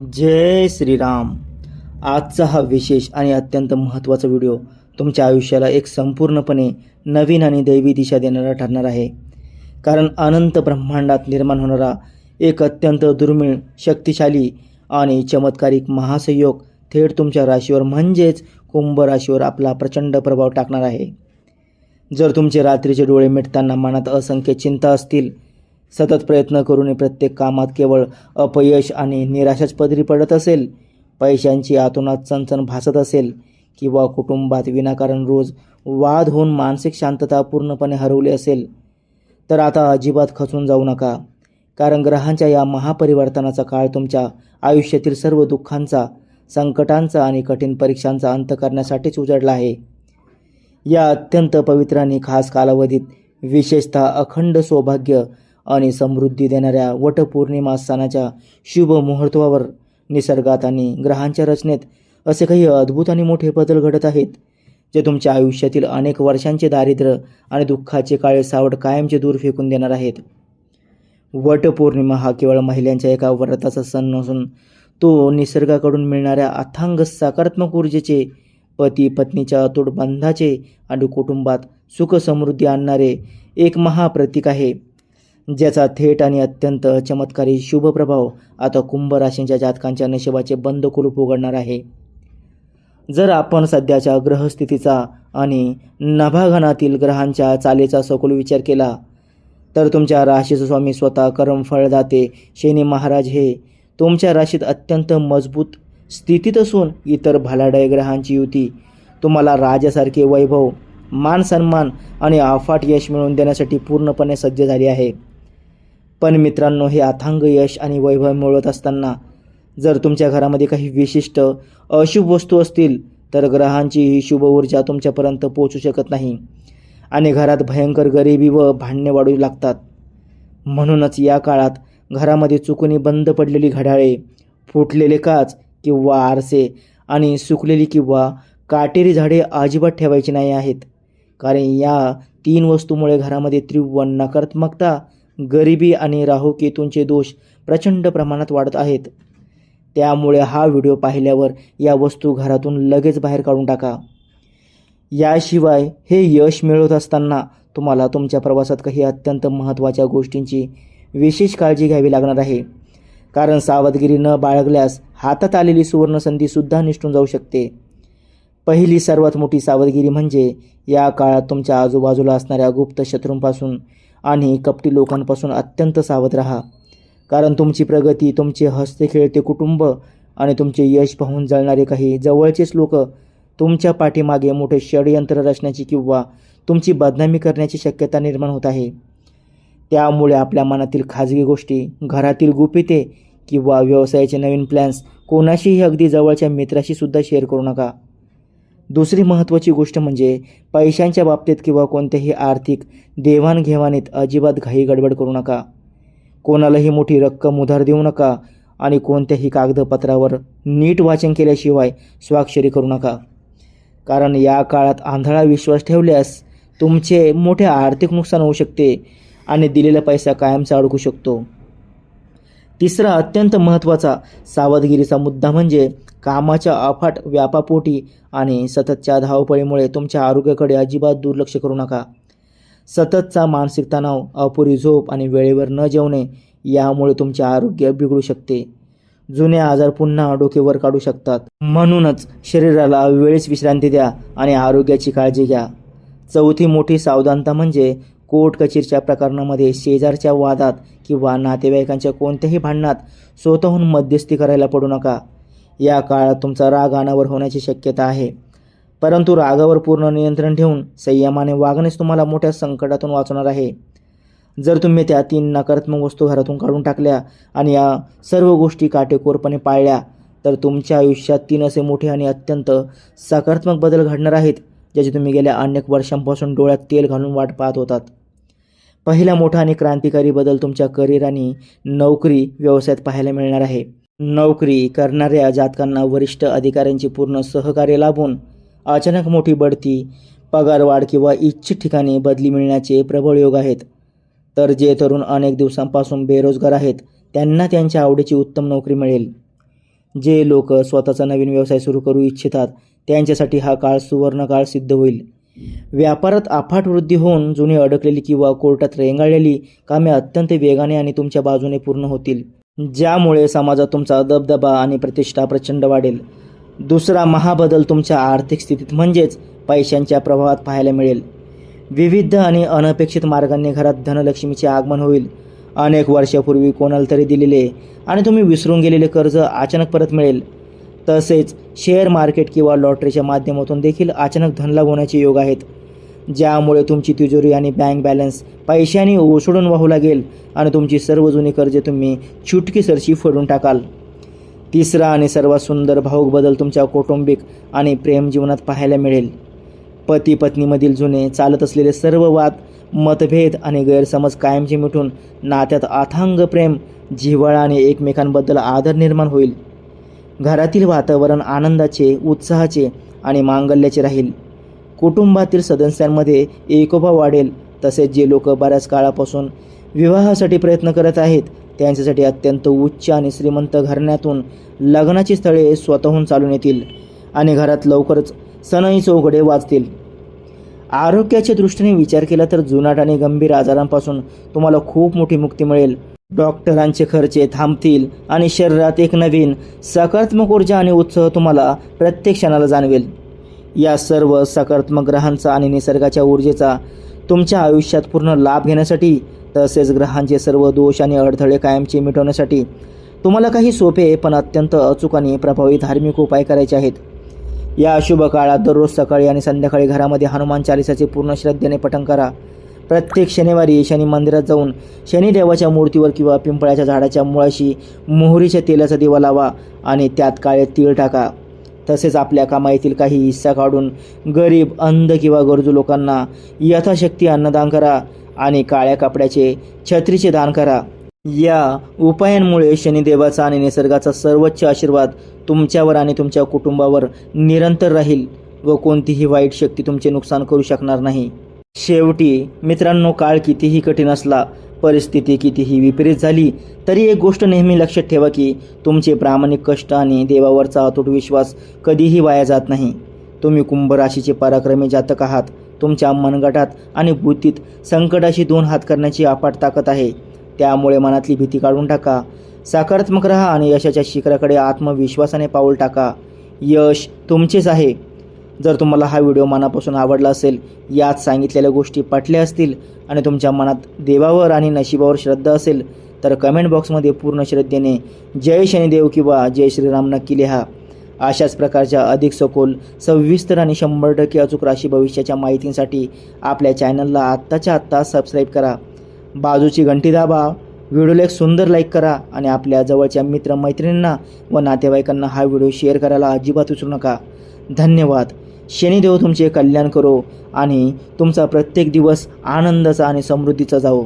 जय श्रीराम. आजचा हा विशेष आणि अत्यंत महत्त्वाचा व्हिडिओ तुमच्या आयुष्याला एक संपूर्णपणे नवीन आणि दैवी दिशा देणारा ठरणार आहे. कारण अनंत ब्रह्मांडात निर्माण होणारा एक अत्यंत दुर्मिळ, शक्तिशाली आणि चमत्कारिक महासंयोग थेट तुमच्या राशीवर म्हणजेच कुंभ राशीवर आपला प्रचंड प्रभाव टाकणार आहे. जर तुमचे रात्रीचे डोळे मिटताना मनात असंख्य चिंता असतील, सतत प्रयत्न करून प्रत्येक कामात केवळ अपयश आणि निराशाच पदरी पडत असेल, पैशांची आतोनात चणचण भासत असेल किंवा कुटुंबात विनाकारण रोज वाद होऊन मानसिक शांतता पूर्णपणे हरवली असेल, तर आता अजिबात खचून जाऊ नका. कारण ग्रहांच्या या महापरिवर्तनाचा काळ तुमच्या आयुष्यातील सर्व दुःखांचा, संकटांचा आणि कठीण परीक्षांचा अंत करण्यासाठीच उजडला आहे. या अत्यंत पवित्र आणि खास कालावधीत, विशेषतः अखंड सौभाग्य आणि समृद्धी देणाऱ्या वटपौर्णिमा सणाच्या शुभ मुहूर्तावर निसर्गात आणि ग्रहांच्या रचनेत असे काही अद्भुत आणि मोठे बदल घडत आहेत, जे तुमच्या आयुष्यातील अनेक वर्षांचे दारिद्र्य आणि दुःखाचे काळे सावट कायमचे दूर फेकून देणार आहेत. वटपौर्णिमा हा केवळ महिलांच्या एका व्रताचा सण नसून तो निसर्गाकडून मिळणाऱ्या अथांग सकारात्मक ऊर्जेचे, पती पत्नीच्या अतूट बंधाचे आणि कुटुंबात सुख समृद्धी आणणारे एक महाप्रतीक आहे, ज्याचा थेट आणि अत्यंत चमत्कारी शुभ प्रभाव आता कुंभ राशींच्या जातकांच्या नशिबाचे बंद कुलूप उघडणार आहे. जर आपण सध्याच्या ग्रहस्थितीचा आणि नभागणातील ग्रहांच्या चालीचा सखोल विचार केला, तर तुमच्या राशीचा स्वामी स्वतः कर्मफळदाते शनी महाराज हे तुमच्या राशीत अत्यंत मजबूत स्थितीत असून इतर भलाढ्य ग्रहांची युती तुम्हाला राजासारखे वैभव, मान सन्मान आणि अफाट यश मिळवून देण्यासाठी पूर्णपणे सज्ज झाली आहे. पण मित्रांनो, हे अथांग यश आणि वैभव मिळवत असताना जर तुमच्या घरामध्ये काही विशिष्ट अशुभ वस्तू असतील, तर ग्रहांची ही शुभ ऊर्जा तुमच्यापर्यंत पोहोचू शकत नाही आणि घरात भयंकर गरिबी व भांडणे वाढू लागतात. म्हणूनच या काळात घरामध्ये चुकून बंद पडलेली घड्याळे, फुटलेले काच किंवा आरसे आणि सुकलेली किंवा काटेरी झाडे अजिबात ठेवायची नाही आहेत. कारण या 3 वस्तूमुळे घरामध्ये तीव्र नकारात्मकता, गरिबी आणि राहू-केतूंचे दोष प्रचंड प्रमाणात वाढत आहेत. त्यामुळे हा व्हिडिओ पाहिल्यावर या वस्तू घरातून लगेच बाहेर काढून टाका. याशिवाय हे यश मिळवत असताना तुम्हाला तुमच्या प्रवासात काही अत्यंत महत्त्वाच्या गोष्टींची विशेष काळजी घ्यावी लागणार आहे. कारण सावधगिरी न बाळगल्यास हातात आलेली सुवर्णसंधीसुद्धा निसटून जाऊ शकते. पहिली सर्वात मोठी सावधगिरी म्हणजे या काळात तुमच्या आजूबाजूला असणाऱ्या गुप्त शत्रूंपासून आणि कपटी लोकांपासून अत्यंत सावध राहा. कारण तुमची प्रगती, तुमचे हसते खेळते कुटुंब आणि तुमचे यश पाहून जळणारे काही जवळचेच लोक तुमच्या पाठीमागे मोठे षडयंत्र रचण्याची किंवा तुमची बदनामी करण्याची शक्यता निर्माण होत आहे. त्यामुळे आपल्या मनातील खाजगी गोष्टी, घरातील गुपिते किंवा व्यवसायाचे नवीन प्लॅन्स कोणाशीही, अगदी जवळच्या मित्राशी सुद्धा शेअर करू नका. दुसरी महत्त्वाची गोष्ट म्हणजे पैशांच्या बाबतीत किंवा कोणत्याही आर्थिक देवाणघेवाणीत अजिबात घाई गडबड करू नका. कोणालाही मोठी रक्कम उधार देऊ नका आणि कोणत्याही कागदपत्रावर नीट वाचन केल्याशिवाय स्वाक्षरी करू नका. कारण या काळात आंधळा विश्वास ठेवल्यास तुमचे मोठे आर्थिक नुकसान होऊ शकते आणि दिलेला पैसा कायमचा अडकू शकतो. तिसरा अत्यंत महत्त्वाचा सावधगिरीचा मुद्दा म्हणजे कामाच्या अफाट व्यापापोटी आणि सततच्या धावपळीमुळे तुमच्या आरोग्याकडे अजिबात दुर्लक्ष करू नका. सततचा मानसिक तणाव, अपुरी झोप आणि वेळेवर न जेवणे यामुळे तुमचे आरोग्य बिघडू शकते. जुने आजार पुन्हा डोकेवर काढू शकतात. म्हणूनच शरीराला वेळेस विश्रांती द्या आणि आरोग्याची काळजी घ्या. चौथी मोठी सावधानता म्हणजे कोर्ट कचेरीच्या प्रकरणामध्ये, शेजारच्या वादात किंवा नातेवाईकांच्या कोणत्याही भांडणात स्वतःहून मध्यस्थी करायला पडू नका. या काळात तुमचा राग अनावर होण्याची शक्यता आहे, परंतु रागावर पूर्ण नियंत्रण ठेवून संयमाने वागणेच तुम्हाला मोठ्या संकटातून वाचवणार आहे. जर तुम्ही त्या 3 नकारात्मक वस्तू घरातून काढून टाकल्या आणि या सर्व गोष्टी काटेकोरपणे पाळल्या, तर तुमच्या आयुष्यात 3 असे मोठे आणि अत्यंत सकारात्मक बदल घडणार आहेत, ज्याची तुम्ही गेल्या अनेक वर्षांपासून डोळ्यात तेल घालून वाट पाहत होतात. पहिला मोठा आणि क्रांतिकारी बदल तुमच्या करिअर आणि नोकरी व्यवसायात पाहायला मिळणार आहे. नोकरी करणाऱ्या जातकांना वरिष्ठ अधिकाऱ्यांचे पूर्ण सहकार्य लाभून अचानक मोठी बढती, पगारवाढ किंवा इच्छित ठिकाणी बदली मिळण्याचे प्रबळ योग आहेत. तर जे तरुण अनेक दिवसांपासून बेरोजगार आहेत त्यांना त्यांच्या आवडीची उत्तम नोकरी मिळेल. जे लोक स्वतःचा नवीन व्यवसाय सुरू करू इच्छितात त्यांच्यासाठी हा काळ सुवर्ण काळ सिद्ध होईल. व्यापारात अफाट वृद्धी होऊन जुनी अडकलेली किंवा कोर्टात रेंगाळलेली कामे अत्यंत वेगाने आणि तुमच्या बाजूने पूर्ण होतील, ज्यामुळे समाजात तुमचा दबदबा आणि प्रतिष्ठा प्रचंड वाढेल. दुसरा महाबदल तुमच्या आर्थिक स्थितीत म्हणजेच पैशांच्या प्रभावात पाहायला मिळेल. विविध आणि अनपेक्षित मार्गांनी घरात धनलक्ष्मीचे आगमन होईल. अनेक वर्षापूर्वी कोणाला तरी दिलेले आणि तुम्ही विसरून गेलेले कर्ज अचानक परत मिळेल. तसेच शेअर मार्केट किंवा लॉटरीच्या माध्यमातून देखील अचानक धनलाभ होण्याचे योग आहेत, ज्यामुळे तुमची तिजोरी आणि बँक बॅलन्स पैशाने ओसळून वाहू लागेल आणि तुमची सर्व जुनी कर्जे तुम्ही चुटकीसरशी फेडून टाकाल. तिसरा आणि सर्वात सुंदर भावुक बदल तुमच्या कौटुंबिक आणि प्रेम जीवनात पाहायला मिळेल. पती पत्नीमधील जुने चालत असलेले सर्व वाद, मतभेद आणि गैरसमज कायमचे मिटून नात्यात अथांग प्रेम, जिव्हाळा आणि एकमेकांबद्दल आदर निर्माण होईल. घरातील वातावरण आनंदाचे, उत्साहाचे आणि मांगल्याचे राहील. कुटुंबातील सदस्यांमध्ये एकोपा वाढेल. तसेच जे लोक बऱ्याच काळापासून विवाहासाठी प्रयत्न करत आहेत त्यांच्यासाठी अत्यंत उच्च आणि श्रीमंत घराण्यातून लग्नाची स्थळे स्वतःहून चालून येतील आणि घरात लवकरच सनई चौघडे वाजतील. आरोग्याच्या दृष्टीने विचार केला तर जुनाट आणि गंभीर आजारांपासून तुम्हाला खूप मोठी मुक्ती मिळेल. डॉक्टरांचे खर्चे थांबतील आणि शरीरात एक नवीन सकारात्मक ऊर्जा आणि उत्साह तुम्हाला प्रत्येक क्षणाला जाणवेल. या सर्व सकारात्मक ग्रहांचा आणि निसर्गाच्या ऊर्जेचा तुमच्या आयुष्यात पूर्ण लाभ घेण्यासाठी, तसेच ग्रहांचे सर्व दोष आणि अडथळे कायमचे मिटवण्यासाठी तुम्हाला काही सोपे पण अत्यंत अचूक आणि प्रभावी धार्मिक उपाय करायचे आहेत. या शुभ काळात दररोज सकाळी आणि संध्याकाळी घरामध्ये हनुमान चालिसाचे पूर्ण श्रद्धेने पठण करा. प्रत्येक शनिवारी शनी मंदिरात जाऊन शनिदेवाच्या मूर्तीवर किंवा पिंपळाच्या झाडाच्या मुळाशी मोहरीच्या तेलाचा दिवा लावा आणि त्यात काळे तीळ टाका. तसेच आपल्या कमाईतील काही हिस्सा काढून गरीब, अंध किंवा गरजू लोकांना यथाशक्ती अन्नदान करा आणि काळ्या कपड्याचे छत्रीचे दान करा. या उपायांमुळे शनिदेवाचा आणि निसर्गाचा सर्वोच्च आशीर्वाद तुमच्यावर आणि तुमच्या कुटुंबावर निरंतर राहील व कोणतीही वाईट शक्ती तुमचे नुकसान करू शकणार नाही. शेवटी मित्रांनो, काळ कितीही कठीण असला, परिस्थिती कितीही विपरीत झाली तरी एक गोष्ट नेहमी लक्षात ठेवा की तुमचे प्रामाणिक कष्ट आणि देवावरचा अतूट विश्वास कधीही वाया जात नाही. तुम्ही कुंभ राशीचे पराक्रमी जातक आहात. तुमच्या मनगटात आणि बुद्धीत संकटाशी दोन हात करण्याची अफाट ताकद आहे. त्यामुळे मनातली भीती काढून टाका, सकारात्मक राहा आणि यशाच्या शिखराकडे आत्मविश्वासाने पाऊल टाका. यश तुमचेच आहे. जर तुम्हाला हा व्हिडिओ मनापासून आवडला असेल, यात सांगितलेल्या गोष्टी पटल्या असतील आणि तुमच्या मनात देवावर आणि नशिबावर श्रद्धा असेल तर कमेंट बॉक्समध्ये पूर्ण श्रद्धेने जय शनिदेव किंवा जय श्रीराम नक्की लिहा. अशाच प्रकारच्या अधिक सखोल, सविस्तर आणि 100% अचूक राशी भविष्याच्या माहितींसाठी आपल्या चॅनलला आत्ताच्या आत्ता सबस्क्राईब करा. बाजूची घंटी दाबा, व्हिडिओला एक सुंदर लाईक करा आणि आपल्या जवळच्या मित्रमैत्रिणींना व नातेवाईकांना हा व्हिडिओ शेअर करायला अजिबात विसरू नका. धन्यवाद. शनिदेव तुमचे कल्याण करो आणि तुमचा प्रत्येक दिवस आनंदाचा आणि समृद्धीचा जावो.